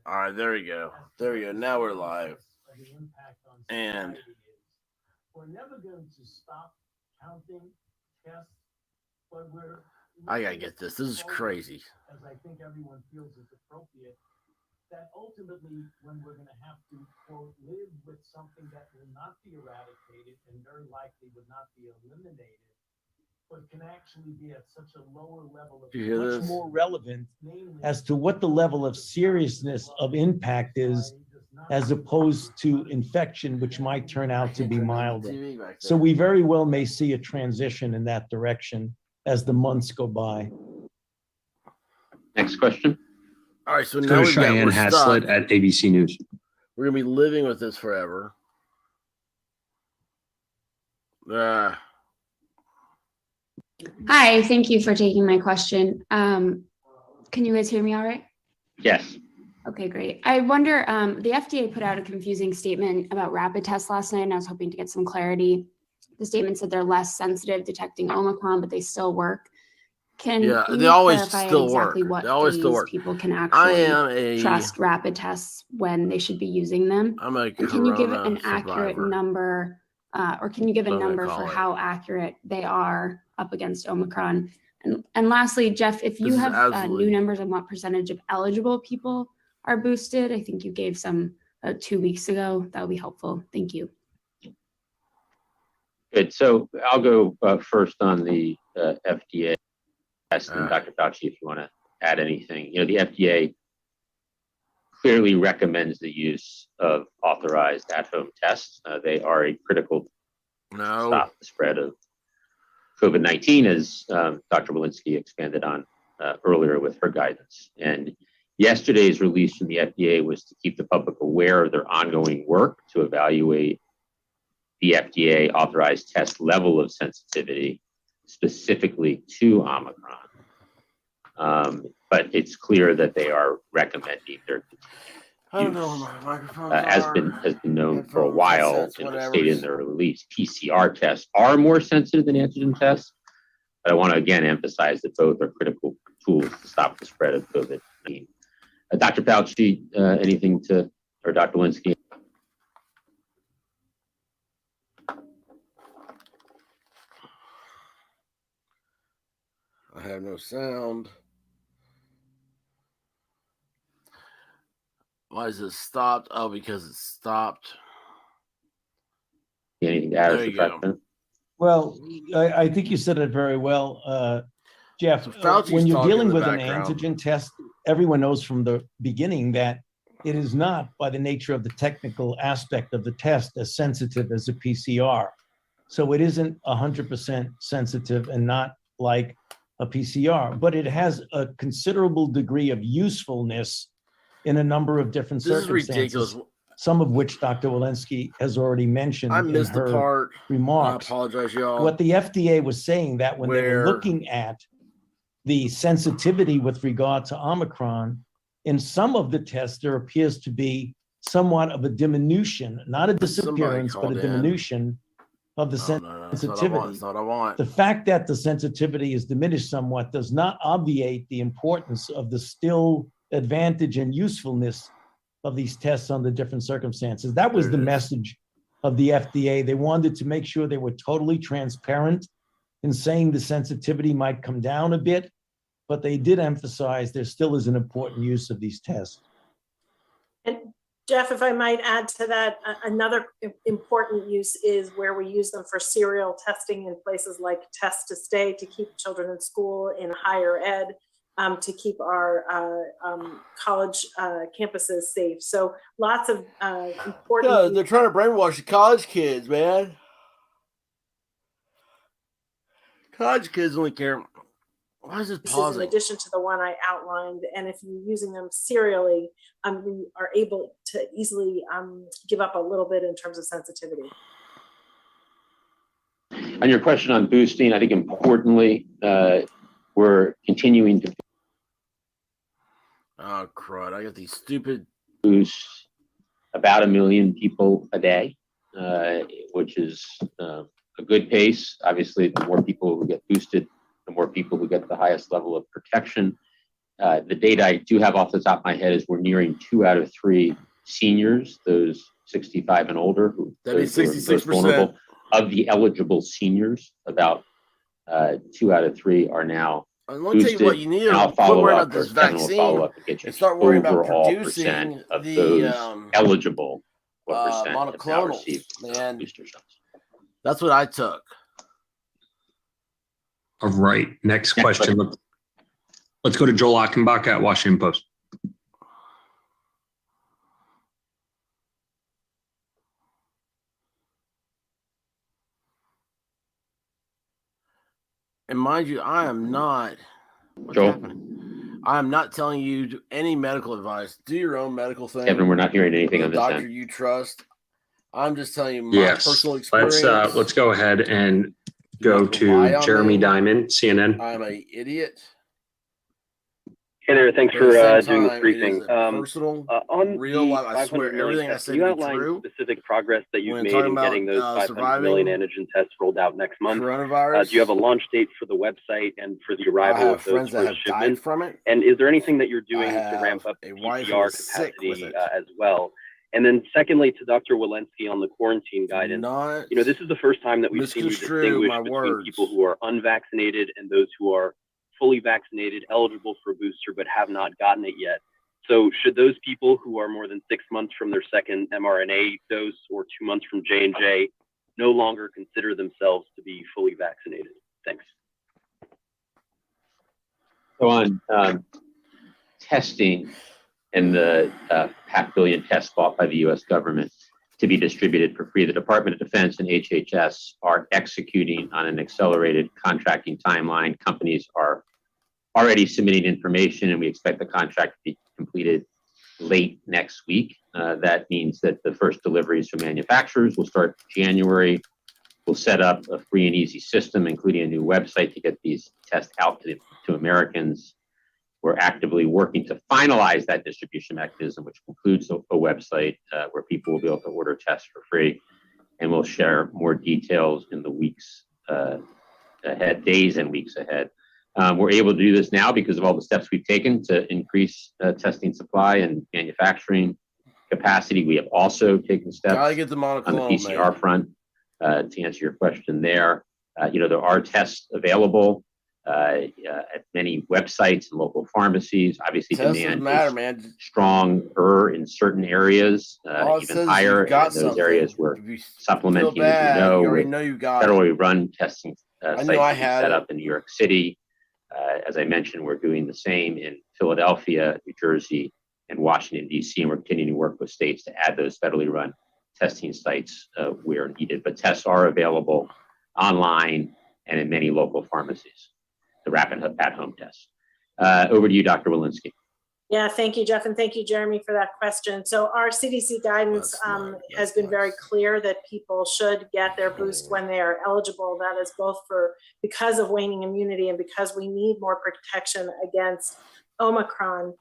All right, there we go. There we go. Now we're live. And we're never going to stop counting tests, but I gotta get this. This is crazy. As I think everyone feels is appropriate, that ultimately, when we're going to have to, quote, live with something that will not be eradicated and very likely would not be eliminated, but can actually be at such a lower level of much more relevant as to what the level of seriousness of impact is, as opposed to infection, which might turn out to be milder. So we very well may see a transition in that direction as the months go by. Next question. All right, so Let's now go to we've got, Cheyenne we're Haslett stuck. at ABC News. We're gonna be living with this forever. Hi, thank you for taking my question. Can you guys hear me all right? Yes. Okay, great. I wonder, the FDA put out a confusing statement about rapid tests last night, and I was hoping to get some clarity. The statement said they're less sensitive detecting Omicron, but they still work. Can Yeah, you they always clarify still exactly work. what They always still days work. people can I actually am a trust rapid tests when they should be using them? I'm a And can you give an Corona accurate survivor. number, or can you give a That's what I'm gonna number for call it. how accurate they are up against Omicron? And lastly, Jeff, if you This is have absolutely- new numbers on what percentage of eligible people are boosted, I think you gave some 2 weeks ago, that would be helpful. Thank you. Good. So I'll go first on the FDA test, and Dr. Fauci, if you want to add anything. You know, the FDA clearly recommends the use of authorized at-home tests. They are a critical to stop the spread of COVID-19, as Dr. Walensky expanded on earlier with her guidance. And yesterday's release from the FDA was to keep the public aware of their ongoing work to evaluate the FDA authorized test level of sensitivity specifically to Omicron. But it's clear that they are recommending their I don't use. know where my microphones Has are. been known for a Headphones, while, headsets, and whatever. stated in their release. PCR tests are more sensitive than antigen tests, but I want to again emphasize that both are critical tools to stop the spread of COVID-19. Dr. Fauci, anything to, or Dr. Walensky? I have no sound. Why is it stopped? Oh, because it stopped. Anything to add? There you go. Well, I think you said it very well, Jeff. So Fauci's when you're talking dealing in the with an background. antigen test, everyone knows from the beginning that it is not, by the nature of the technical aspect of the test, as sensitive as a PCR. So it isn't 100% sensitive and not like a PCR, but it has a considerable degree of usefulness in a number of different This is circumstances, ridiculous. some of which Dr. Walensky has already mentioned I in missed the her part. I remarks. apologize, y'all. What the FDA was saying that when they were Where- looking at the sensitivity with regard to Omicron, in some of the tests, there appears to be somewhat of a diminution, not a disappearance, but called a in. diminution of the Oh, no, that's not what I want. sensitivity. That's not what I want. The fact that the sensitivity is diminished somewhat does not obviate the importance of the still advantage and usefulness of these tests under different circumstances. That was There the it is. message of the FDA. They wanted to make sure they were totally transparent in saying the sensitivity might come down a bit, but they did emphasize there still is an important use of these tests. And Jeff, if I might add to that, another important use is where we use them for serial testing in places like Test to Stay to keep children in school, in higher ed, to keep our college campuses safe. So lots of important. Yeah, they're trying to brainwash the college kids, man. College kids only care. Why is this In pausing? addition to the one I outlined, and if you're using them serially, we are able to easily give up a little bit in terms of sensitivity. On your question on boosting, I think importantly, we're continuing to Oh, crud. I got these stupid. boost about 1 million people a day, which is a good pace. Obviously, the more people who get boosted, the more people who get the highest level of protection. The data I do have off the top of my head is we're nearing 2 out of 3 seniors, those 65 and older, who That'd be those who are most 66%. vulnerable. Of the eligible seniors, about 2 out of 3 are now And let me tell you what boosted. you need And to I'll quit follow worrying up, about or this Kevin will follow vaccine up and get you and start worrying about overall producing percent of the those eligible. What percent have now monoclonals, received man. booster shots? That's what I took. All right. Next question. Let's go to Joel Achenbach at Washington Post. And mind you, I am not. What's Joel? happening? I am not telling you any medical advice. Do your own medical thing. Kevin, we're not hearing anything with on a this doctor end. you trust. I'm just telling you my personal experience. Let's go ahead and Do go not rely to on Jeremy me. Diamond, CNN. I'm an idiot. Hey there, thanks But at the for same doing this time, it briefing. is a personal, On real the life. I 500 swear million everything I tests, say can to you be outline true. specific progress that you've When made talking in about getting those 500 million antigen tests rolled out next month? Coronavirus. Do you have a launch date for the website and for the I arrival have of those friends that first have died shipments? from it. And is there anything that you're doing I to ramp have up a wife who PCR is sick with capacity it. as well? And then secondly, to Dr. Walensky on the quarantine guidance, Not you know, this is the first time that we've seen you misconstrue distinguish my between words. people who are unvaccinated and those who are fully vaccinated, eligible for a booster, but have not gotten it yet. So should those people who are more than 6 months from their second mRNA dose or 2 months from J&J no longer consider themselves to be fully vaccinated? Thanks. So on testing and the half billion tests bought by the U.S. government to be distributed for free, the Department of Defense and HHS are executing on an accelerated contracting timeline. Companies are already submitting information, and we expect the contract to be completed late next week. That means that the first deliveries from manufacturers will start January. We'll set up a free and easy system, including a new website to get these tests out to Americans. We're actively working to finalize that distribution mechanism, which includes a website where people will be able to order tests for free. And we'll share more details in the weeks ahead, days and weeks ahead. We're able to do this now because of all the steps we've taken to increase testing supply and manufacturing capacity. We have also taken steps Gotta get the on the monoclonal PCR front to answer your question there. There are tests available at many websites and local pharmacies. Obviously, Tests demand matter, is man. stronger in certain areas, All it even says is higher you've got in those something. areas where If you supplementing, feel bad, as you you already with know you got it. federally run testing I sites knew I that we had set it. up in New York City. As I mentioned, we're doing the same in Philadelphia, New Jersey, and Washington, D.C., and we're continuing to work with states to add those federally run testing sites where needed. But tests are available online and in many local pharmacies, the rapid at-home tests. Over to you, Dr. Walensky. Yeah, thank you, Jeff, and thank you, Jeremy, for that question. So our CDC guidance has been very clear that people should get their boost when they are eligible. That is both because of waning immunity and because we need more protection against Omicron.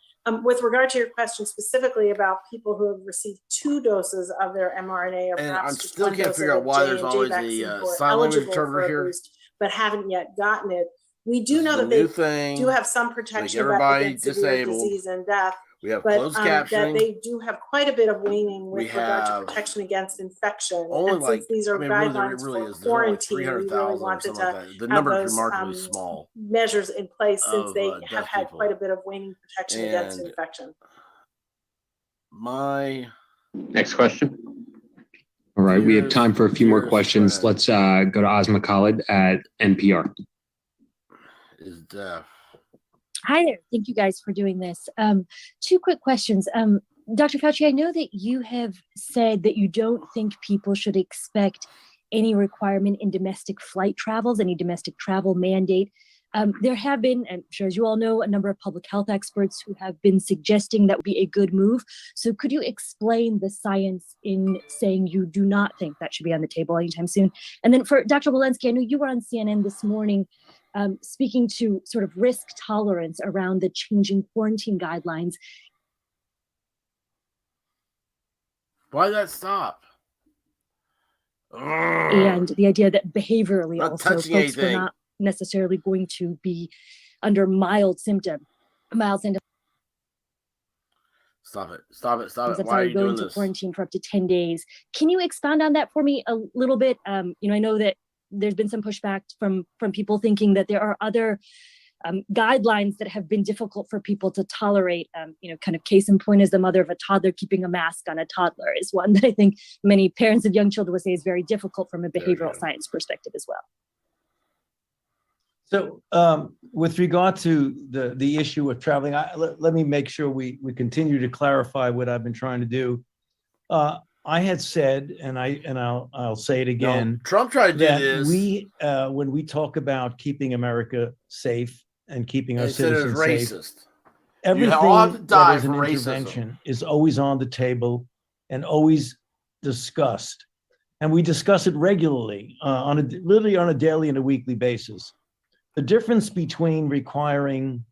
With regard to your question specifically about people who have received 2 doses of their mRNA or And perhaps I just still 1 can't dose figure of out why there's J&J always vaccine a who are sign language eligible interpreter for a here. boost but haven't yet gotten it. We do This know is a that they new thing. do have some Make protection everybody against severe disabled. disease and death, We have but closed that captioning. they do have quite a bit of waning We with regard to have protection against infection. Only And since these are guidelines really for is. There's only like quarantine, we really 300,000 or wanted something like to that. The have number is those remarkably small. measures in place since of, they deaf have had people. quite a bit of waning protection against And infection. Next question. All right. We have Dearest- time for a few more dearest questions. friend Let's go to Asma Khalid at NPR. is deaf. Hi there. Thank you guys for doing this. 2 quick questions. Dr. Fauci, I know that you have said that you don't think people should expect any requirement in domestic flight travels, any domestic travel mandate. There have been, I'm sure as you all know, a number of public health experts who have been suggesting that would be a good move. So could you explain the science in saying you do not think that should be on the table anytime soon? And then for Dr. Walensky, I know you were on CNN this morning speaking to sort of risk tolerance around the changing quarantine guidelines. Why did that stop? And the idea that behaviorally Not also touching folks were anything. not necessarily going to be under mild symptom mild symptoms Stop it. Stop it. Stop it. of Why are you going doing to this? quarantine for up to 10 days. Can you expand on that for me a little bit? I know that there's been some pushback from people thinking that there are other guidelines that have been difficult for people to tolerate. Kind of case in point, as the mother of a toddler, keeping a mask on a toddler is one that I think many parents of young children would say is very difficult from a behavioral science perspective as well. So with regard to the issue of traveling, let me make sure we continue to clarify what I've been trying to do. I had said, and I'll say it again. No, Trump tried to do that this. When we talk about keeping America safe and keeping our They said it was citizens safe, racist. everything all have to die that is an from racism. intervention is always on the table and always discussed. And we discuss it regularly, literally on a daily and a weekly basis. The difference between requiring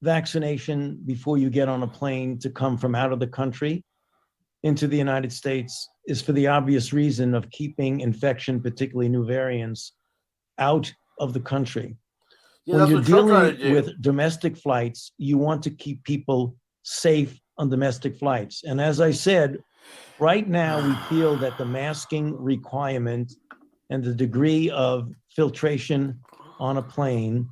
vaccination before you get on a plane to come from out of the country into the United States is for the obvious reason of keeping infection, particularly new variants, out of the country. Yeah, When that's you're what Trump tried to dealing do. with domestic flights, you want to keep people safe on domestic flights. And as I said, right now we feel that the masking requirement and the degree of filtration on a plane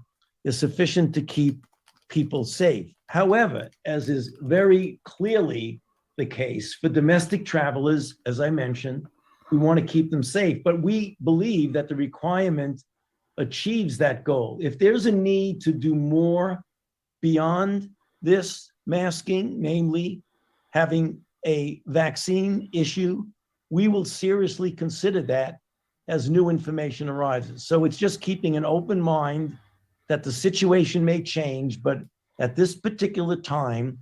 is sufficient to keep people safe. However, as is very clearly the case for domestic travelers, as I mentioned, we want to keep them safe, but we believe that the requirement achieves that goal. If there's a need to do more beyond this masking, namely having a vaccine issue, we will seriously consider that as new information arises. So it's just keeping an open mind that the situation may change, but at this particular time,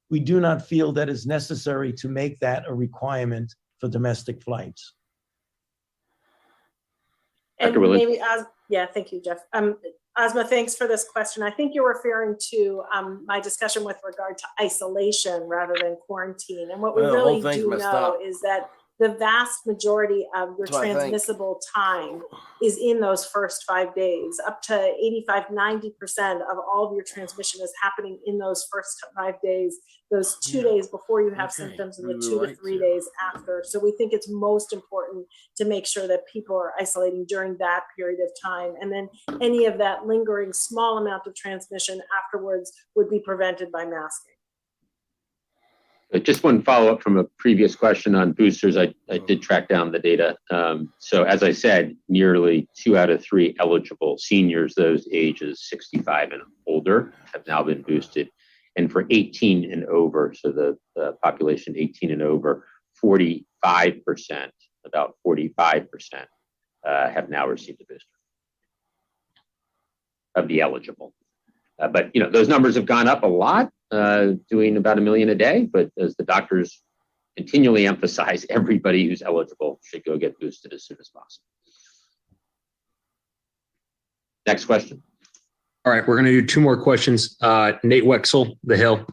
we do not feel that it's necessary to make that a requirement for domestic flights. And Dr. Willett? maybe, thank you, Jeff. Asma, thanks for this question. I think you're referring to my discussion with regard to isolation rather than quarantine. And what we Well, the whole really thing's do messed know up. is that the vast majority of your That's what I think. transmissible time is in those first 5 days. Up to 85–90% of all of your transmission is happening in those first 5 days, those 2 days before you have Okay. symptoms, and We the were 2 to right 3 to. days after. So we think it's most important to make sure that people are isolating during that period of time. And then any of that lingering small amount of transmission afterwards would be prevented by masking. Just one follow-up from a previous question on boosters. I did track down the data. So as I said, nearly 2 out of 3 eligible seniors, those ages 65 and older, have now been boosted. And for 18 and over, so the population 18 and over, 45%, about 45% have now received a booster of the eligible. But those numbers have gone up a lot, doing about 1 million a day. But as the doctors continually emphasize, everybody who's eligible should go get boosted as soon as possible. Next question. All right, we're going to do 2 more questions. Nate Wexel, The Hill.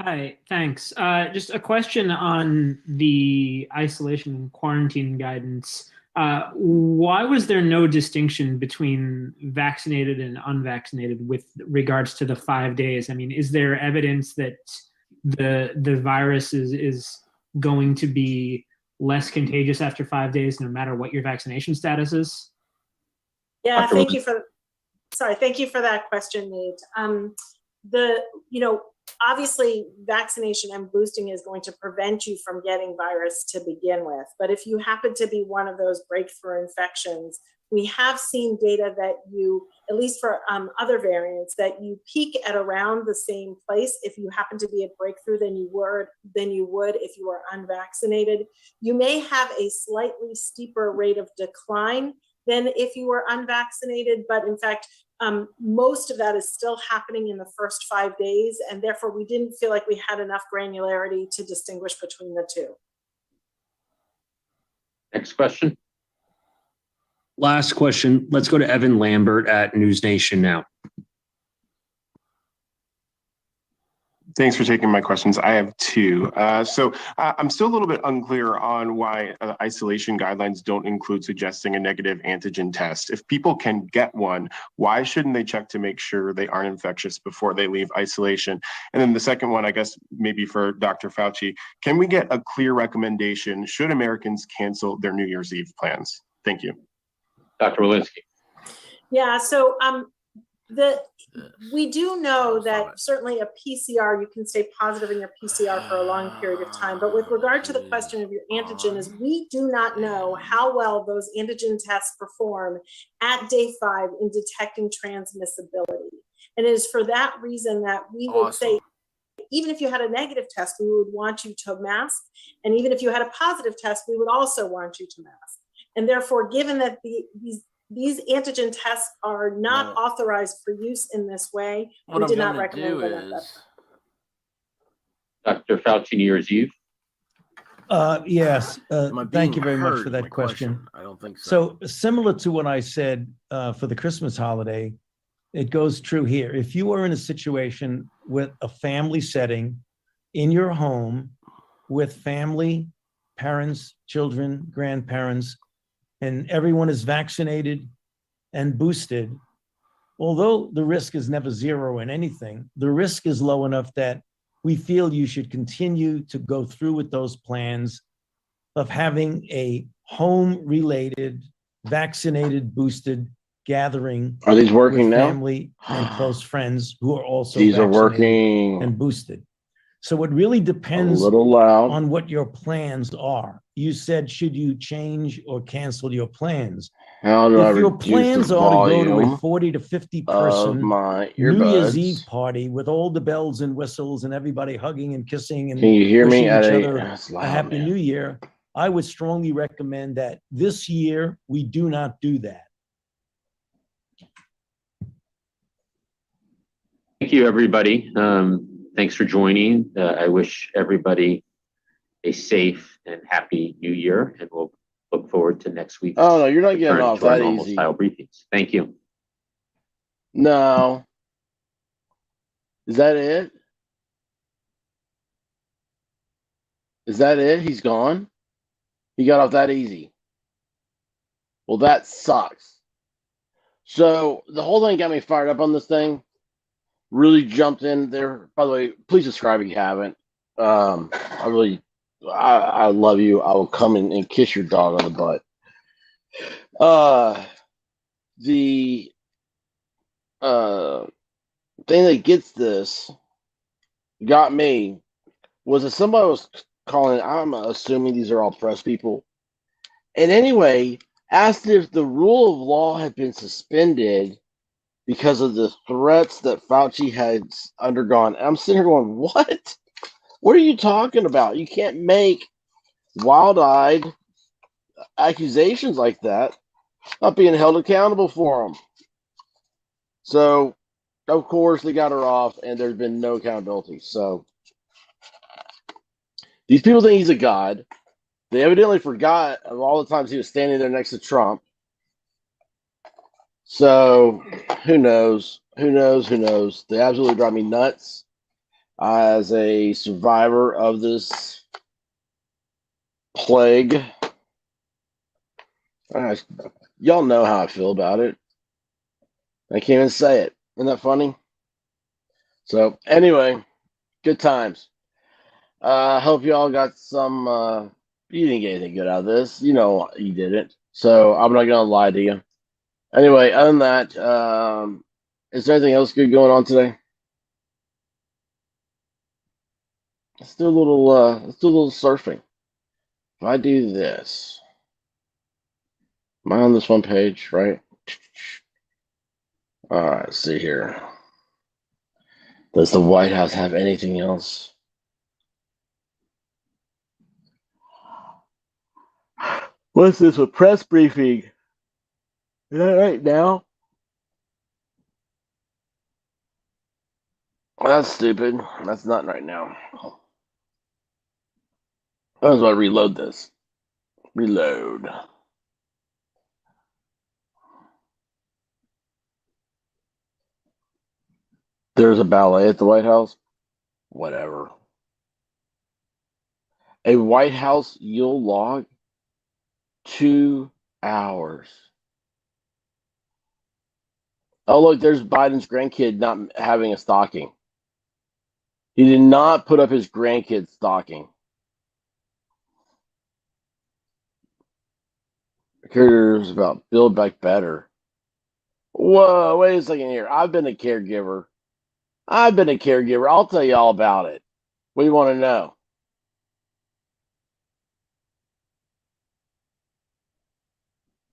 Hi, thanks. Just a question on the isolation and quarantine guidance. Why was there no distinction between vaccinated and unvaccinated with regards to the 5 days? I mean, is there evidence that the virus is going to be less contagious after 5 days, no matter what your vaccination status is? Yeah, thank you for that question, Nate. Obviously vaccination and boosting is going to prevent you from getting virus to begin with. But if you happen to be one of those breakthrough infections, we have seen data that you, at least for other variants, that you peak at around the same place if you happen to be a breakthrough than you would if you were unvaccinated. You may have a slightly steeper rate of decline than if you were unvaccinated, but in fact, most of that is still happening in the first 5 days, and therefore we didn't feel like we had enough granularity to distinguish between the two. Next question. Last question. Let's go to Evan Lambert at News Nation now. Thanks for taking my questions. I have two. I'm still a little bit unclear on why isolation guidelines don't include suggesting a negative antigen test. If people can get one, why shouldn't they check to make sure they aren't infectious before they leave isolation? And then the second one, I guess maybe for Dr. Fauci, can we get a clear recommendation? Should Americans cancel their New Year's Eve plans? Thank you. Dr. Walensky. Yeah, so we do know that certainly a PCR, you can stay positive in your PCR for a long period of time. But with regard to the question of your antigen, is we do not know how well those antigen tests perform at day 5 in detecting transmissibility. And it is for that reason that we would say, even if you had a negative test, we would want you to mask. And even if you had a positive test, we would also want you to mask. And therefore, given that these antigen tests are not authorized for use in this way, we do not recommend them. Dr. Fauci, New Year's Eve. Yes. Thank you very much for heard, that question. I don't think so. So similar to what I said for the Christmas holiday, it goes true here. If you are in a situation with a family setting in your home with family, parents, children, grandparents, and everyone is vaccinated and boosted, although the risk is never zero in anything, the risk is low enough that we feel you should continue to go through with those plans of having a home-related, vaccinated, boosted gathering. Are these working with now? Family and close friends who are also These are vaccinated working and boosted. So it really a depends little loud. on what your plans are. You said, should you change or cancel your plans? How do I If your reduce plans the are to go to a volume 40 to 50 of person my New Year's Eve earbuds? party with all the bells and whistles and everybody hugging and kissing and Can you hear me wishing at each a? other That's a loud, happy man. new year, I would strongly recommend that this year we do not do that. Thank you, everybody. Thanks for joining. I wish everybody a safe and happy new year, and we'll look forward to next week's Oh no, you're not getting return off to our that normal easy. style briefings. Thank you. No. Is that it? Is that it? He's gone? He got off that easy. Well, that sucks. So the whole thing got me fired up on this thing. Really jumped in there. By the way, please subscribe if you haven't. I love you. I will come in and kiss your dog on the butt. The thing that got me was that somebody was calling. I'm assuming these are all press people. And anyway, asked if the rule of law had been suspended because of the threats that Fauci had undergone. And I'm sitting here going, what? What are you talking about? You can't make wild-eyed accusations like that, not being held accountable for them. So, of course, they got her off, and there's been no accountability. So, these people think he's a god. They evidently forgot of all the times he was standing there next to Trump. So, who knows? Who knows? Who knows? They absolutely drive me nuts as a survivor of this plague. Y'all know how I feel about it. I can't even say it. Isn't that funny? So, anyway, good times. I hope y'all got some. You didn't get anything good out of this. You know you didn't. So, I'm not going to lie to you. Anyway, other than that, is there anything else good going on today? Let's do a little surfing. If I do this, am I on this one page, right? All right, let's see here. Does the White House have anything else? What's this? A press briefing? Is that right now? That's stupid. That's not right now. I was about to reload this. Reload. There's a ballet at the White House. whatever. A White House Yule log, 2 hours. Oh, look, there's Biden's grandkid not having a stocking. He did not put up his grandkid's stocking. Caregivers about Build Back Better. Whoa, wait a second here. I've been a caregiver. I'll tell you all about it. What do you want to know?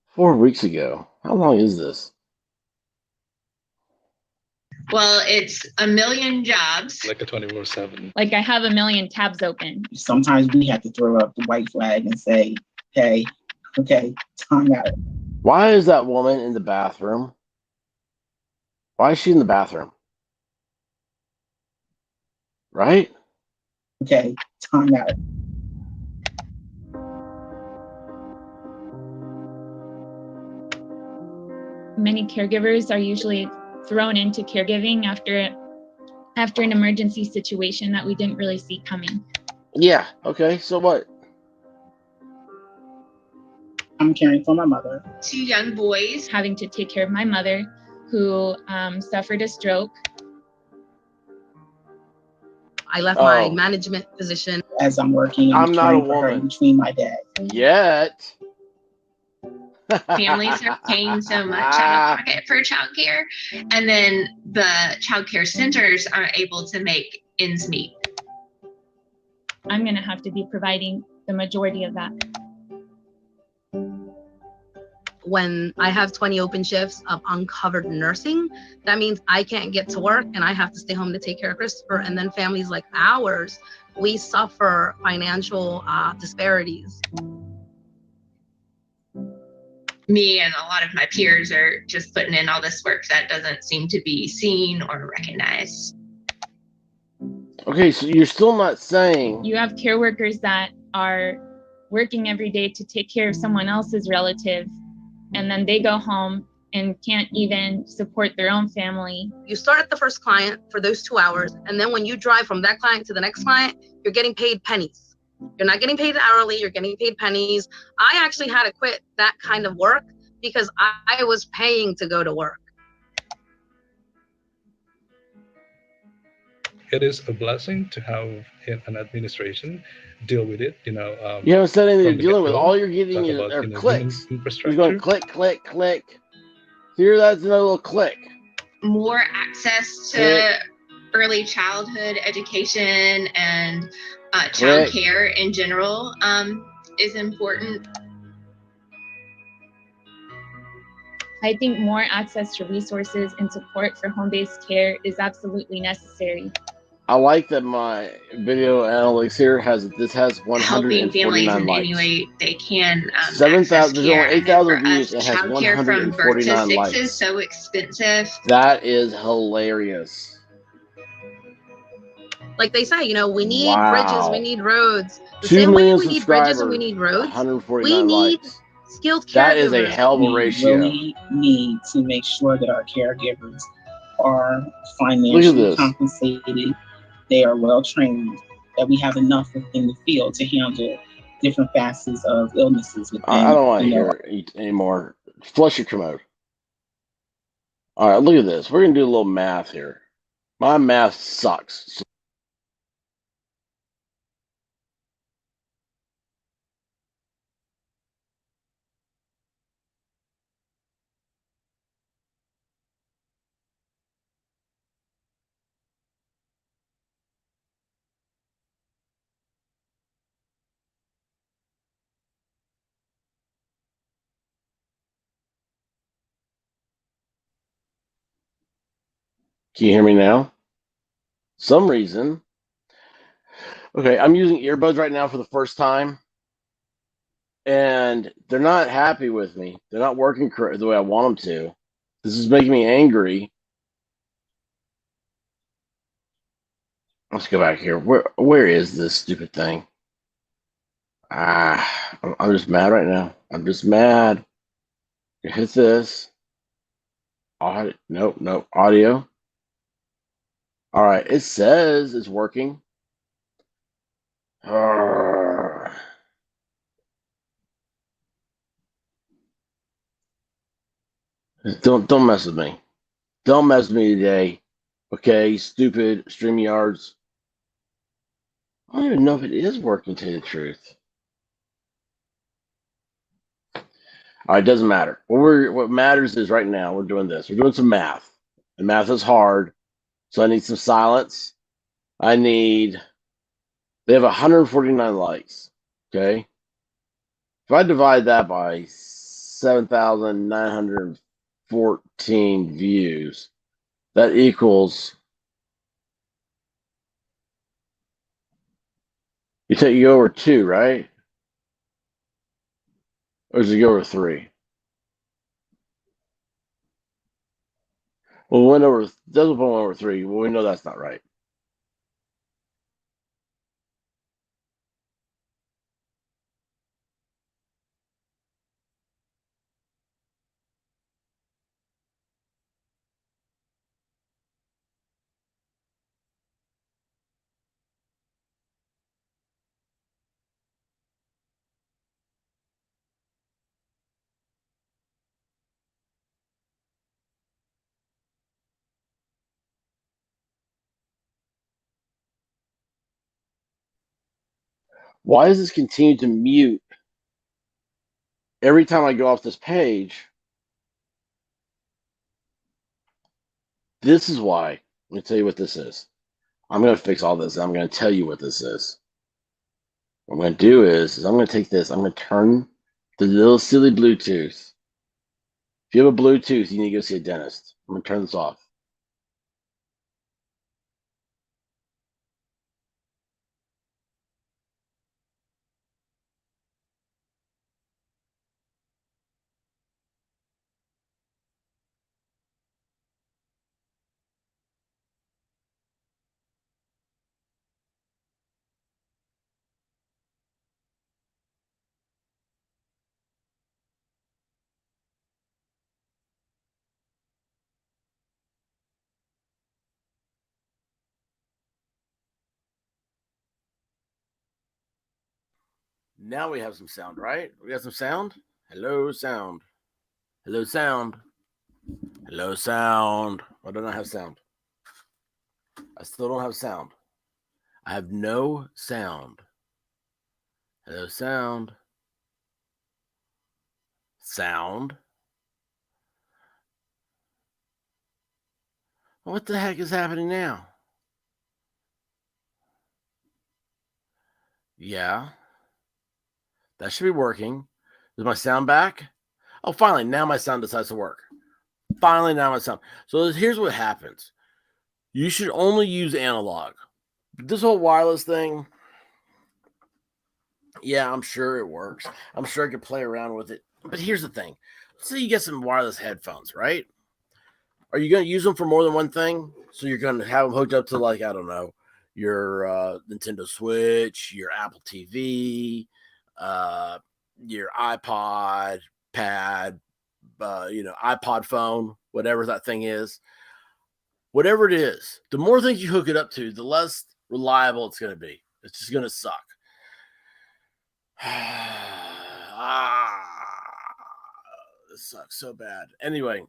Four weeks ago. How long is this? Well, it's a million jobs. Like a 24/7. Like I have a million tabs open. Sometimes we have to throw up the white flag and say, hey, okay, time out. Why is that woman in the bathroom? Why is she in the bathroom? Right? Okay, time out. Many caregivers are usually thrown into caregiving after an emergency situation that we didn't really see coming. Yeah, okay, so what? I'm caring for my mother. 2 young boys. Having to take care of my mother who suffered a stroke. I left my management position. As I'm working, I'm not a caring for her woman. between my dad. Yet. Families are paying so much out of pocket for childcare, and then the childcare centers aren't able to make ends meet. I'm going to have to be providing the majority of that. When I have 20 open shifts of uncovered nursing, that means I can't get to work and I have to stay home to take care of Christopher. And then families like ours, we suffer financial disparities. Me and a lot of my peers are just putting in all this work that doesn't seem to be seen or recognized. Okay, so you're still not saying... You have care workers that are working every day to take care of someone else's relative, and then they go home and can't even support their own family. You start at the first client for those 2 hours, and then when you drive from that client to the next client, you're getting paid pennies. You're not getting paid hourly, you're getting paid pennies. I actually had to quit that kind of work because I was paying to go to work. It is a blessing to have an administration deal with it. You haven't said anything you're dealing with. get-go, All you're getting talk about, are human clicks. You're infrastructure. going click, click, click. Here, that's another little click. More access to early childhood education and child care in general is important. I think more access to resources and support for home-based care is absolutely necessary. I like that my video analytics here has 149 Helping families in likes. any way they can. 7,000. There's only 8,000 For us, views and has childcare from birth to 149 6 likes. is so expensive. That is hilarious. Like they say, we need Wow. bridges, we need roads. The 2 same way million we need bridges and we subscribers, need roads, 149 we need likes. skilled caregivers. That is a hell of a ratio. We really need to make sure that our caregivers are Look at financially this. compensated, they are well trained, that we have enough within the field to handle different facets of illnesses within. I don't want to hear it anymore. Flush your commode. All right, look at this. We're going to do a little math here. My math sucks. Can you hear me now? Some reason. Okay, I'm using earbuds right now for the first time. And they're not happy with me. They're not working correct the way I want them to. This is making me angry. Let's go back here. Where is this stupid thing? I'm just mad right now. I'm just mad. Hit this. Nope. Audio. All right, it says it's working. Don't mess with me. Don't mess with me today. Okay, stupid StreamYards. I don't even know if it is working, to tell you the truth. All right, it doesn't matter. What matters is right now we're doing this. We're doing some math. And math is hard. So I need some silence. They have 149 likes. Okay. If I divide that by 7,914 views, that equals, you go over 2, right? Or does it go over 3? Well, we went over, doesn't go over 3. Well, we know that's not right. Why does this continue to mute every time I go off this page? This is why. Let me tell you what this is. I'm going to fix all this. I'm going to tell you what this is. What I'm going to do is I'm going to take this. I'm going to turn the little silly Bluetooth. If you have a Bluetooth, you need to go see a dentist. I'm going to turn this off. Now we have some sound, right? We got some sound. Hello, sound. Hello, sound. Hello, sound. Why don't I have sound? I still don't have sound. I have no sound. Hello, sound. Sound. What the heck is happening now? Yeah. That should be working. Is my sound back? Oh, finally, now my sound decides to work. Finally, now my sound. So here's what happens. You should only use analog. This whole wireless thing, yeah, I'm sure it works. I'm sure I could play around with it. But here's the thing. Let's say you get some wireless headphones, right? Are you going to use them for more than one thing? So you're going to have them hooked up to, like, I don't know, your Nintendo Switch, your Apple TV, your iPod, pad, iPod phone, whatever that thing is. Whatever it is, the more things you hook it up to, the less reliable it's going to be. It's just going to suck. This sucks so bad. Anyway,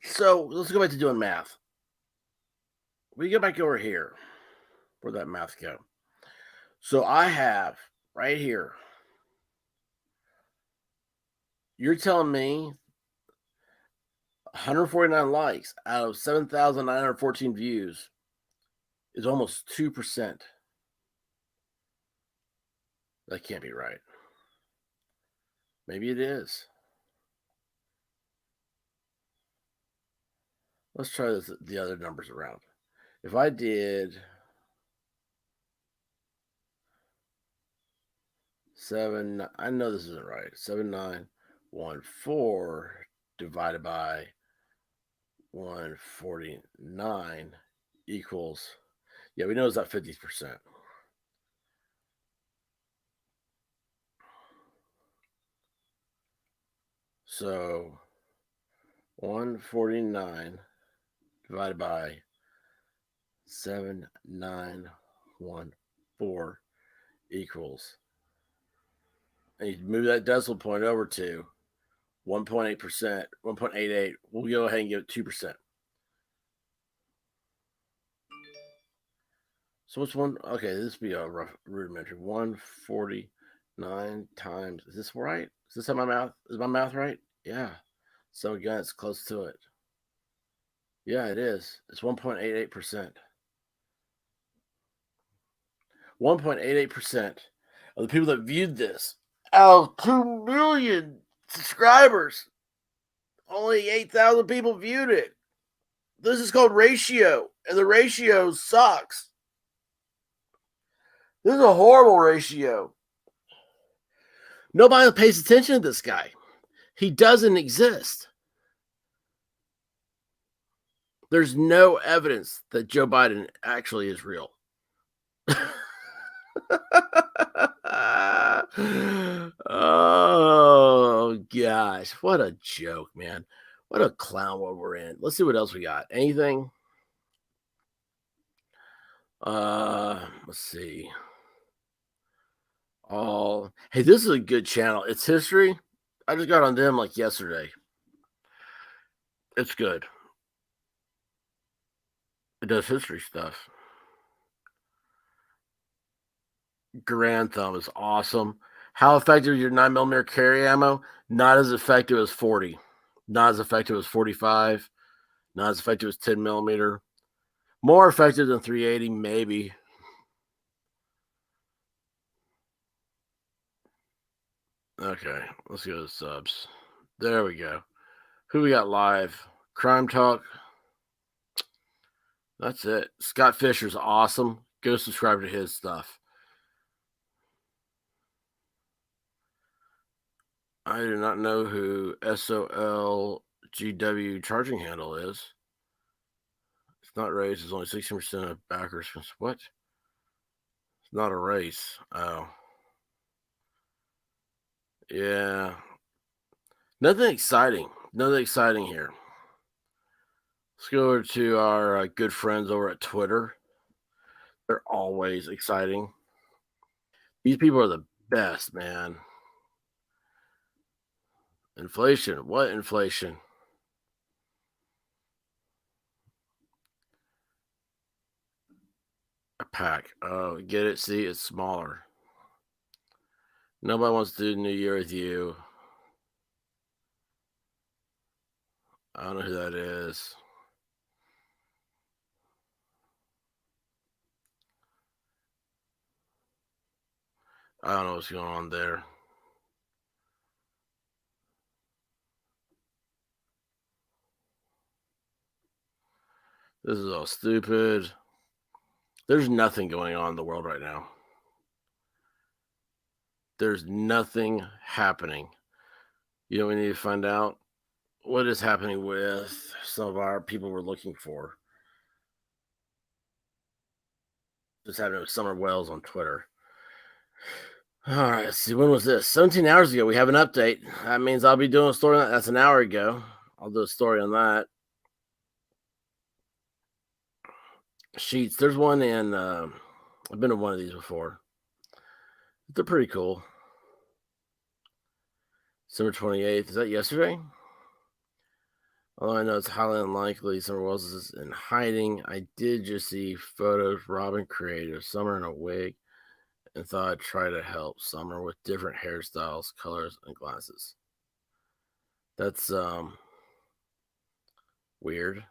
so let's go back to doing math. We go back over here. Where'd that math go? So I have right here. You're telling me 149 likes out of 7,914 views is almost 2%. That can't be right. Maybe it is. Let's try this, the other numbers around. If I did 7, I know this isn't right. 7,914 divided by 149 equals, yeah, we know it's at 50%. So 149 divided by 7914 equals, and you move that decimal point over to 1.8%, 1.88. We'll go ahead and give it 2%. So what's one? Okay, this would be a rough rudimentary. 149 times. Is this right? Is this how my math? Is my math right? Yeah. So again, it's close to it. Yeah, it is. It's 1.88%. 1.88% of the people that viewed this out of 2 million subscribers, only 8,000 people viewed it. This is called ratio, and the ratio sucks. This is a horrible ratio. Nobody pays attention to this guy. He doesn't exist. There's no evidence that Joe Biden actually is real. Oh, gosh. What a joke, man. What a clown world we're in. Let's see what else we got. Anything? Let's see. Hey, this is a good channel. It's history. I just got on them like yesterday. It's good. It does history stuff. Grand Thumb is awesome. How effective is your 9mm carry ammo? Not as effective as 40. Not as effective as 45. Not as effective as 10mm. More effective than 380, maybe. Okay, let's go to subs. There we go. Who we got live? Crime Talk. That's it. Scott Fisher's awesome. Go subscribe to his stuff. I do not know who SOLGW charging handle is. It's not raised. It's only 16% of backers. What? It's not a race. Oh. Yeah. Nothing exciting. Nothing exciting here. Let's go over to our good friends over at Twitter. They're always exciting. These people are the best, man. Inflation. What inflation? A pack. Oh, get it? See, it's smaller. Nobody wants to do New Year with you. I don't know who that is. I don't know what's going on there. This is all stupid. There's nothing going on in the world right now. There's nothing happening. You know, we need to find out what is happening with some of our people we're looking for. Just happening with Summer Wells on Twitter. All right, let's see. When was this? 17 hours ago. We have an update. That means I'll be doing a story on that. That's an hour ago. I'll do a story on that. Sheets. There's one in. I've been to one of these before. They're pretty cool. December 28th. Is that yesterday? Although I know it's highly unlikely Summer Wells is in hiding, I did just see photos Robin created, Summer in a wig, and thought I'd try to help Summer with different hairstyles, colors, and glasses. That's weird.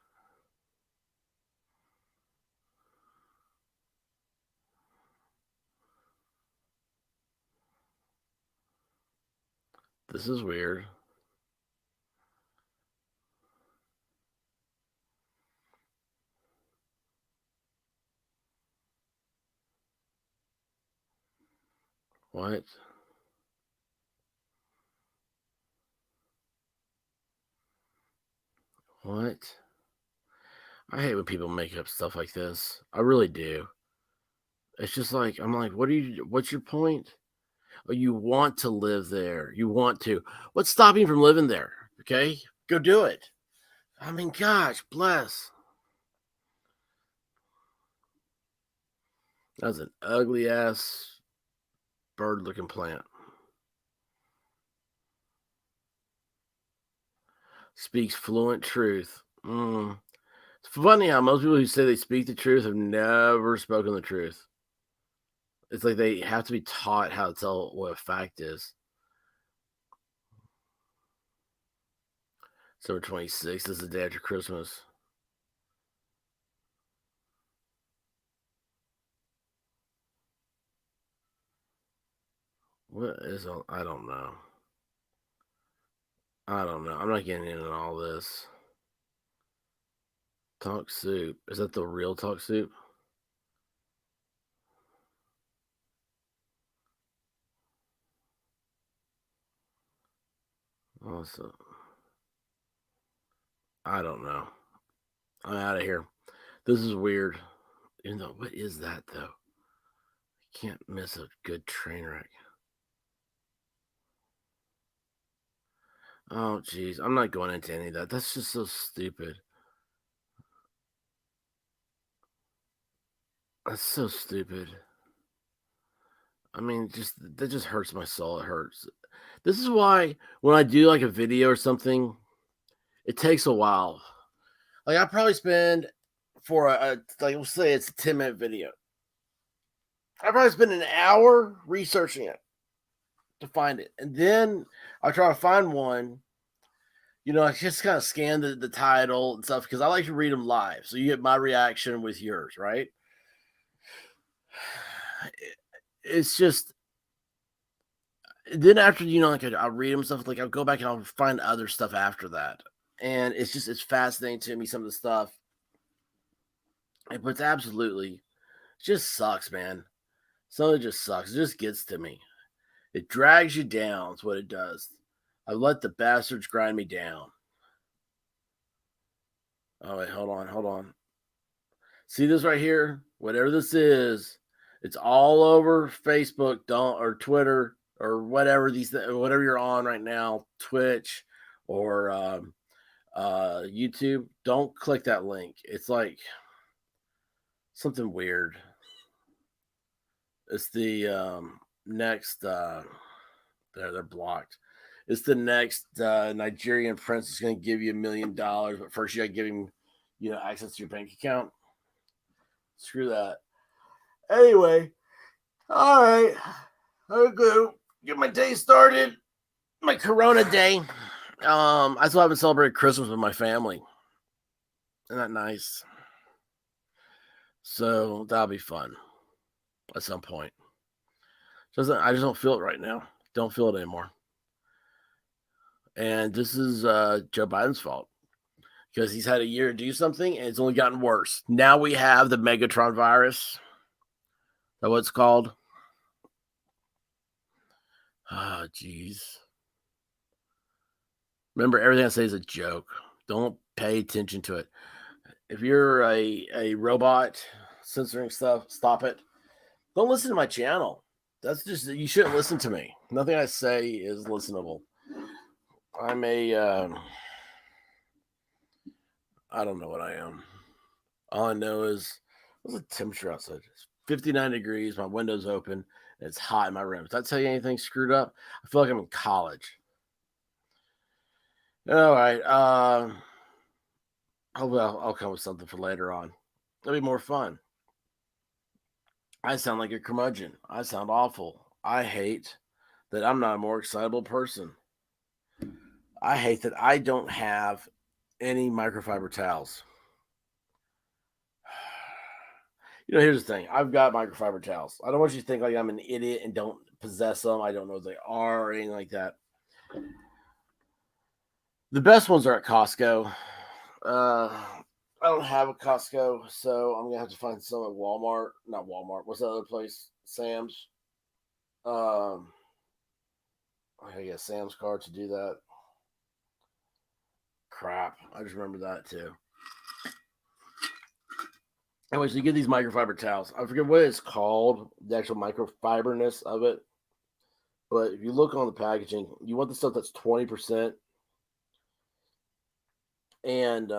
This is weird. What? What? I hate when people make up stuff like this. I really do. It's just like, I'm like, what's your point? Oh, you want to live there. You want to. What's stopping you from living there? Okay? Go do it. I mean, gosh, bless. That's an ugly ass bird looking plant. Speaks fluent truth. It's funny how most people who say they speak the truth have never spoken the truth. It's like they have to be taught how to tell what a fact is. December 26th is the day after Christmas. What is on? I don't know. I'm not getting into all this. Talk soup. Is that the real talk soup? Also, I don't know. I'm out of here. This is weird. Even though, what is that though? Can't miss a good train wreck. Oh, geez. I'm not going into any of that. That's just so stupid. That's so stupid. I mean, that just hurts my soul. It hurts. This is why when I do like a video or something, it takes a while. Like I probably spend for like we'll say it's a 10-minute video. I probably spend an hour researching it to find it, and then I try to find one. You know, I just kind of scan the title and stuff because I like to read them live, so you get my reaction with yours, right? It's just then after like I'll read them stuff, like I'll go back and I'll find other stuff after that, and it's fascinating to me some of the stuff. But it's absolutely it just sucks, man. Some of it just sucks. It just gets to me. It drags you down. Is what it does. I let the bastards grind me down. Oh wait, hold on. See this right here? Whatever this is, it's all over Facebook, or Twitter, or whatever whatever you're on right now, Twitch or YouTube. Don't click that link. It's like something weird. It's the next. They're blocked. It's the next Nigerian prince is going to give you $1 million, but first you got to give him, access to your bank account. Screw that. Anyway, all right. I'll go get my day started. My Corona day. I still haven't celebrated Christmas with my family. Isn't that nice? So that'll be fun at some point. I just don't feel it right now. Don't feel it anymore. And this is Joe Biden's fault because he's had a year to do something and it's only gotten worse. Now we have the Megatron virus. Is that what it's called? Oh, jeez. Remember, everything I say is a joke. Don't pay attention to it. If you're a robot censoring stuff, stop it. Don't listen to my channel. That's just, you shouldn't listen to me. Nothing I say is listenable. I'm I don't know what I am. All I know is, what's the temperature outside? It's 59 degrees. My window's open. And it's hot in my room. Does that tell you anything screwed up? I feel like I'm in college. All right. Hopefully I'll come with something for later on. It'll be more fun. I sound like a curmudgeon. I sound awful. I hate that I'm not a more excitable person. I hate that I don't have any microfiber towels. Here's the thing. I've got microfiber towels. I don't want you to think like I'm an idiot and don't possess them. I don't know what they are or anything like that. The best ones are at Costco. I don't have a Costco, so I'm gonna have to find some at Walmart. Not Walmart. What's that other place? Sam's. I gotta get a Sam's card to do that. Crap. I just remember that too. Anyway, so you get these microfiber towels. I forget what it's called, the actual microfiberness of it. But if you look on the packaging, you want the stuff that's 20%. And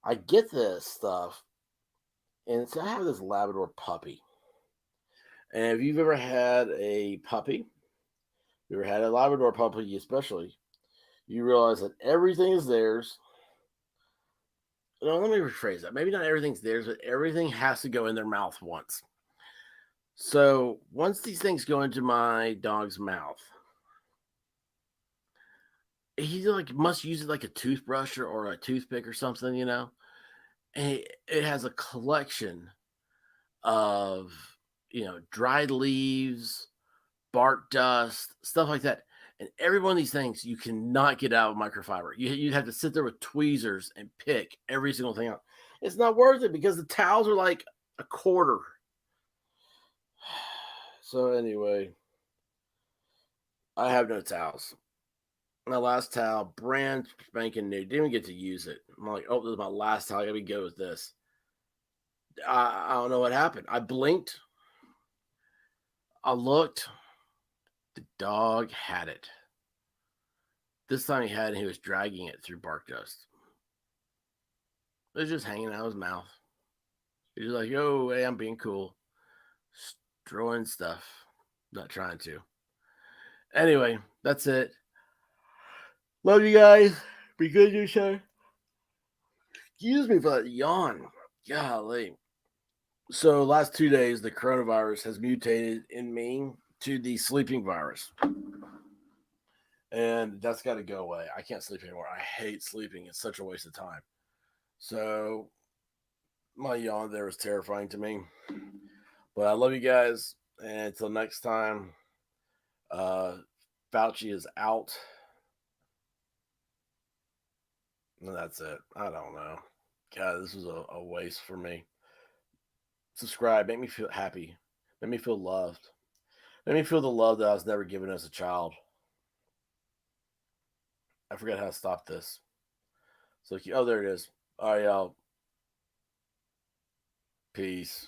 I get this stuff, And so I have this Labrador puppy. And if you've ever had a puppy, you ever had a Labrador puppy especially, you realize that everything is theirs. No, let me rephrase that. Maybe not everything's theirs, but everything has to go in their mouth once. So once these things go into my dog's mouth, he like must use it like a toothbrush or a toothpick or something, you know. And it has a collection of, you know, dried leaves, bark dust, stuff like that. And every one of these things you cannot get out of microfiber. You'd have to sit there with tweezers and pick every single thing out. It's not worth it because the towels are like a quarter. So anyway, I have no towels. My last towel, brand spanking new. Didn't even get to use it. I'm like, oh, this is my last towel. I gotta go with this. I don't know what happened. I blinked. I looked. The dog had it. This time he had it, and he was dragging it through bark dust. It was just hanging out of his mouth. He was like, yo, hey, I'm being cool. Throwing stuff. Not trying to. Anyway, that's it. Love you guys. Be good to each other. Excuse me for that yawn. Golly. So last 2 days, the coronavirus has mutated in me to the sleeping virus. And that's got to go away. I can't sleep anymore. I hate sleeping. It's such a waste of time. So my yawn there was terrifying to me. But I love you guys. And until next time, Fauci is out. And that's it. I don't know. God, this was a waste for me. Subscribe. Make me feel happy. Make me feel loved. Make me feel the love that I was never given as a child. I forgot how to stop this. So, oh, there it is. All right, y'all. Peace.